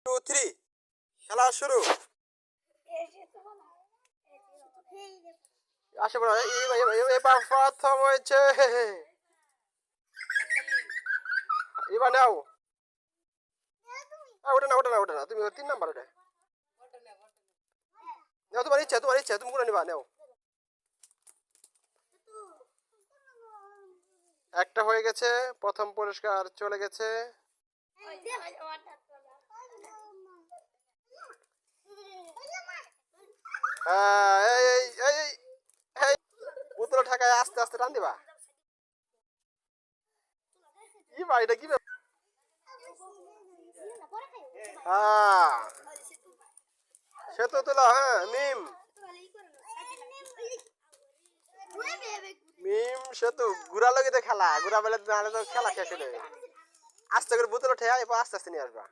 2 3 খেলা শুরু। আসে বড় এবার প্রথম হয়েছে। এবার নাও। ওটা না তুমি 3 নাম্বার ওটা নাও। তোমার ইচ্ছা তুমি কোনটা নিবা নাও। একটা হয়ে গেছে, প্রথম পুরস্কার চলে গেছে। এই বোতল ঠাকায় আস্তে আস্তে টান দিবা। কি ভাই এটা কি হ্যাঁ সে তো তোলা। হ্যাঁ মিম সে তো ঘুরা লগে তো খেলা ঘুরা বেলে নাহলে তো খেলা শেষ হয়ে যাবে। আস্তে করে বোতল উঠে এবার আস্তে আস্তে নিয়ে আসবা।